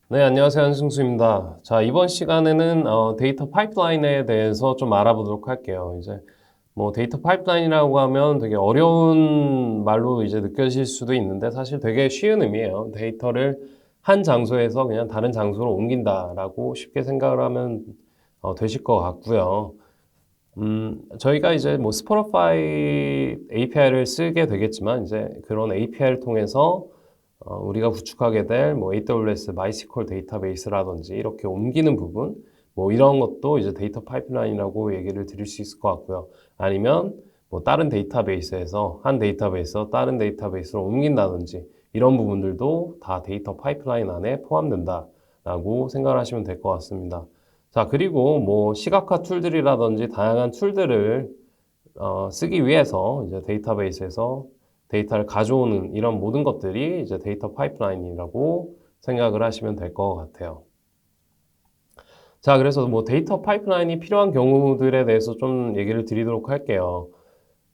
네, 안녕하세요. 한승수입니다. 자, 이번 시간에는 데이터 파이프라인에 대해서 좀 알아보도록 할게요. 이제 뭐 데이터 파이프라인이라고 하면 되게 어려운 말로 이제 느껴질 수도 있는데 사실 되게 쉬운 의미예요. 데이터를 한 장소에서 그냥 다른 장소로 옮긴다라고 쉽게 생각을 하면 되실 것 같고요. 저희가 이제 뭐 스포티파이 API를 쓰게 되겠지만 이제 그런 API를 통해서 우리가 구축하게 될 뭐 AWS MySQL 데이터베이스라든지 이렇게 옮기는 부분, 뭐 이런 것도 이제 데이터 파이프라인이라고 얘기를 드릴 수 있을 것 같고요. 아니면 뭐 다른 데이터베이스에서 한 데이터베이스에서 다른 데이터베이스로 옮긴다든지 이런 부분들도 다 데이터 파이프라인 안에 포함된다라고 생각을 하시면 될 것 같습니다. 자, 그리고 뭐 시각화 툴들이라든지 다양한 툴들을 쓰기 위해서 이제 데이터베이스에서 데이터를 가져오는 이런 모든 것들이 이제 데이터 파이프라인이라고 생각을 하시면 될 것 같아요. 자, 그래서 뭐 데이터 파이프라인이 필요한 경우들에 대해서 좀 얘기를 드리도록 할게요.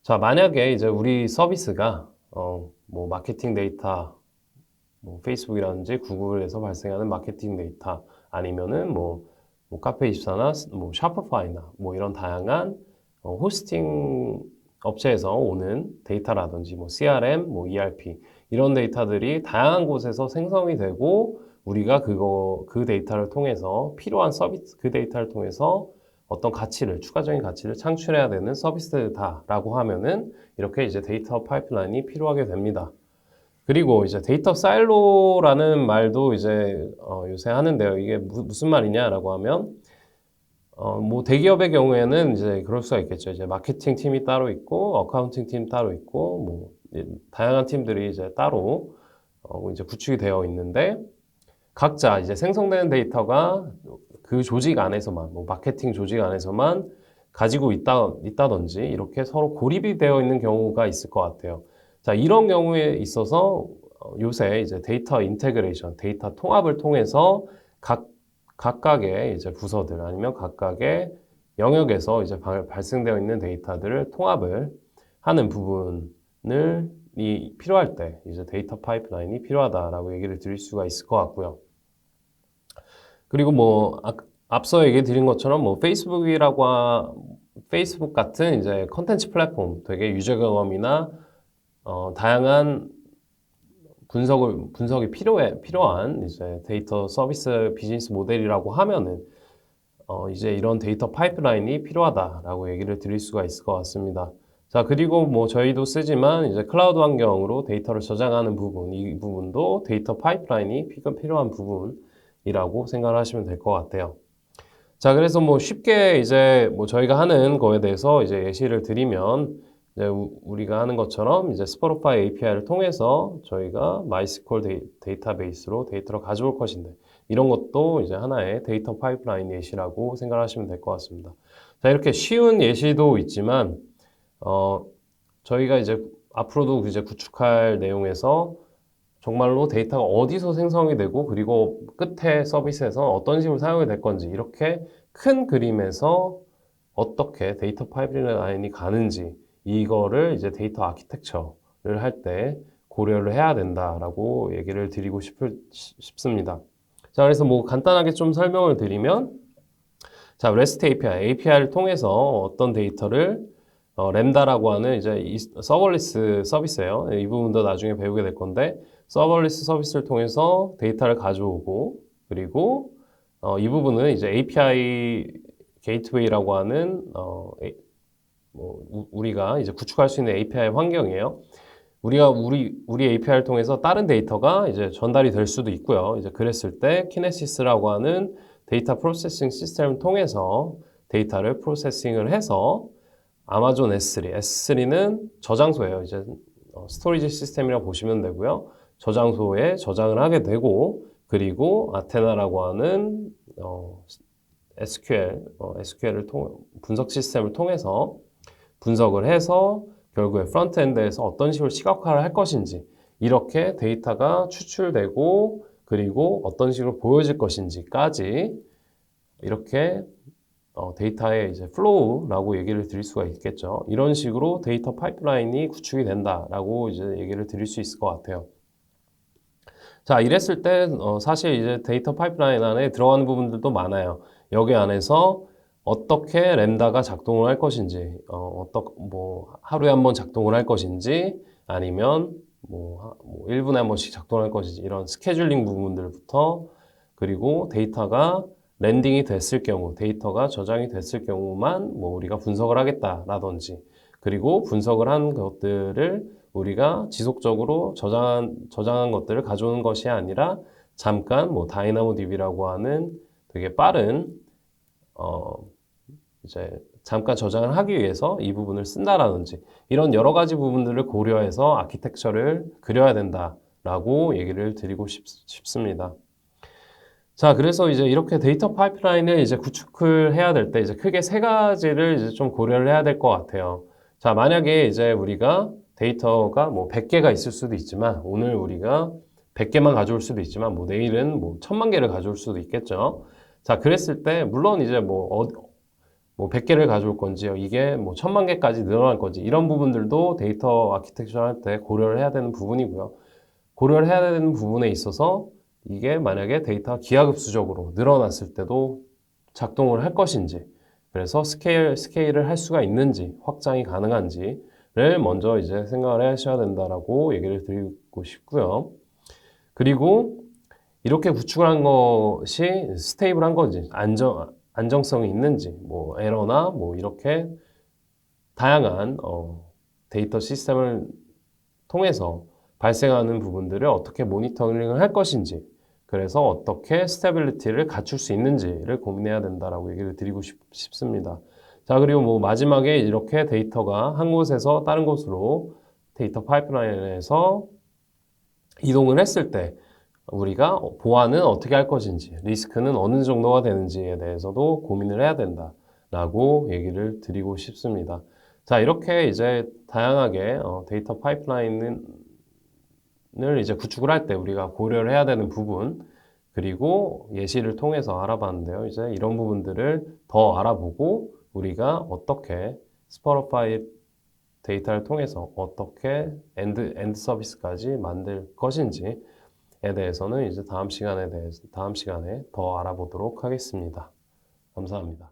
자, 만약에 이제 우리 서비스가 뭐 마케팅 데이터, 뭐 페이스북이라든지 구글에서 발생하는 마케팅 데이터 아니면은 뭐 카페24나 뭐 샤프파이나 뭐 이런 다양한 호스팅 업체에서 오는 데이터라든지 뭐 CRM, 뭐 ERP 이런 데이터들이 다양한 곳에서 생성이 되고 우리가 그 데이터를 통해서 필요한 서비스 그 데이터를 통해서 어떤 가치를 추가적인 가치를 창출해야 되는 서비스다라고 하면은 이렇게 이제 데이터 파이프라인이 필요하게 됩니다. 그리고 이제 데이터 사일로라는 말도 이제 요새 하는데요. 이게 무슨 말이냐라고 하면 뭐 대기업의 경우에는 이제 그럴 수가 있겠죠. 이제 마케팅 팀이 따로 있고 어카운팅 팀 따로 있고 뭐 다양한 팀들이 이제 따로 이제 구축이 되어 있는데 각자 이제 생성되는 데이터가 그 조직 안에서만 뭐 마케팅 조직 안에서만 가지고 있다든지 이렇게 서로 고립이 되어 있는 경우가 있을 것 같아요. 자, 이런 경우에 있어서 요새 이제 데이터 인테그레이션, 데이터 통합을 통해서 각각의 이제 부서들 아니면 각각의 영역에서 이제 발생되어 있는 데이터들을 통합을 하는 부분을 필요할 때 이제 데이터 파이프라인이 필요하다라고 얘기를 드릴 수가 있을 것 같고요. 그리고 뭐 앞서 얘기 드린 것처럼 뭐 페이스북 같은 이제 컨텐츠 플랫폼 되게 유저 경험이나 다양한 분석이 필요한 이제 데이터 서비스 비즈니스 모델이라고 하면은 이제 이런 데이터 파이프라인이 필요하다라고 얘기를 드릴 수가 있을 것 같습니다. 자, 그리고 뭐 저희도 쓰지만 이제 클라우드 환경으로 데이터를 저장하는 부분, 이 부분도 데이터 파이프라인이 필요한 부분이라고 생각을 하시면 될 것 같아요. 자, 그래서 뭐 쉽게 이제 뭐 저희가 하는 거에 대해서 이제 예시를 드리면 이제 우리가 하는 것처럼 이제 스포티파이 API를 통해서 저희가 MySQL 데이터베이스로 데이터를 가져올 것인데 이런 것도 이제 하나의 데이터 파이프라인 예시라고 생각하시면 될 것 같습니다. 자, 이렇게 쉬운 예시도 있지만 어, 저희가 이제 앞으로도 이제 구축할 내용에서 정말로 데이터가 어디서 생성이 되고 그리고 끝에 서비스에서 어떤 식으로 사용이 될 건지 이렇게 큰 그림에서 어떻게 데이터 파이프라인이 가는지 이거를 이제 데이터 아키텍처를 할 때 고려를 해야 된다라고 얘기를 드리고 싶습니다. 자, 그래서 뭐 간단하게 좀 설명을 드리면 자, REST API를 통해서 어떤 데이터를 램다라고 하는 이제 이 서버리스 서비스예요. 이 부분도 나중에 배우게 될 건데 서버리스 서비스를 통해서 데이터를 가져오고 그리고 이 부분은 이제 API 게이트웨이라고 하는 뭐 우리가 이제 구축할 수 있는 API 환경이에요. 우리 API를 통해서 다른 데이터가 이제 전달이 될 수도 있고요. 이제 그랬을 때 키네시스라고 하는 데이터 프로세싱 시스템을 통해서 데이터를 프로세싱을 해서 아마존 S3는 저장소예요. 이제 스토리지 시스템이라고 보시면 되고요. 저장소에 저장을 하게 되고 그리고 아테나라고 하는 SQL을 분석 시스템을 통해서 분석을 해서 결국에 프론트엔드에서 어떤 식으로 시각화를 할 것인지 이렇게 데이터가 추출되고 그리고 어떤 식으로 보여질 것인지까지 이렇게 데이터의 이제 플로우라고 얘기를 드릴 수가 있겠죠. 이런 식으로 데이터 파이프라인이 구축이 된다라고 이제 얘기를 드릴 수 있을 것 같아요. 자, 이랬을 때 사실 이제 데이터 파이프라인 안에 들어가는 부분들도 많아요. 여기 안에서 어떻게 램다가 작동을 할 것인지, 뭐 하루에 한 번 작동을 할 것인지, 아니면 뭐 1분에 한 번씩 작동할 것인지 이런 스케줄링 부분들부터, 그리고 데이터가 랜딩이 됐을 경우, 데이터가 저장이 됐을 경우만 뭐 우리가 분석을 하겠다라든지, 그리고 분석을 한 것들을 우리가 지속적으로 저장한 것들을 가져오는 것이 아니라 잠깐 뭐 다이나모DB라고 하는 되게 빠른 어 이제 잠깐 저장을 하기 위해서 이 부분을 쓴다라든지 이런 여러 가지 부분들을 고려해서 아키텍처를 그려야 된다라고 얘기를 드리고 싶습니다. 자, 그래서 이제 이렇게 데이터 파이프라인을 이제 구축을 해야 될 때 이제 크게 세 가지를 이제 좀 고려를 해야 될 것 같아요. 자, 만약에 이제 우리가 데이터가 뭐 100개가 있을 수도 있지만 오늘 우리가 100개만 가져올 수도 있지만 뭐 내일은 뭐 1000만 개를 가져올 수도 있겠죠. 자, 그랬을 때 물론 이제 뭐 100개를 가져올 건지요. 이게 뭐 1000만 개까지 늘어날 건지 이런 부분들도 데이터 아키텍처 할 때 고려를 해야 되는 부분이고요. 고려를 해야 되는 부분에 있어서 이게 만약에 데이터가 기하급수적으로 늘어났을 때도 작동을 할 것인지, 그래서 스케일을 할 수가 있는지, 확장이 가능한지를 먼저 이제 생각을 하셔야 된다라고 얘기를 드리고 싶고요. 그리고 이렇게 구축한 것이 스테이블한 건지, 안정성이 있는지, 뭐 에러나 뭐 이렇게 다양한 데이터 시스템을 통해서 발생하는 부분들을 어떻게 모니터링을 할 것인지, 그래서 어떻게 스테빌리티를 갖출 수 있는지를 고민해야 된다라고 얘기를 드리고 싶습니다. 자, 그리고 뭐 마지막에 이렇게 데이터가 한 곳에서 다른 곳으로 데이터 파이프라인에서 이동을 했을 때 우리가 보안은 어떻게 할 것인지, 리스크는 어느 정도가 되는지에 대해서도 고민을 해야 된다라고 얘기를 드리고 싶습니다. 자, 이렇게 이제 다양하게 데이터 파이프라인을 이제 구축을 할 때 우리가 고려를 해야 되는 부분, 그리고 예시를 통해서 알아봤는데요. 이제 이런 부분들을 더 알아보고 우리가 어떻게 스포티파이 데이터를 통해서 어떻게 엔드 서비스까지 만들 것인지에 대해서는 이제 다음 시간에 더 알아보도록 하겠습니다. 감사합니다.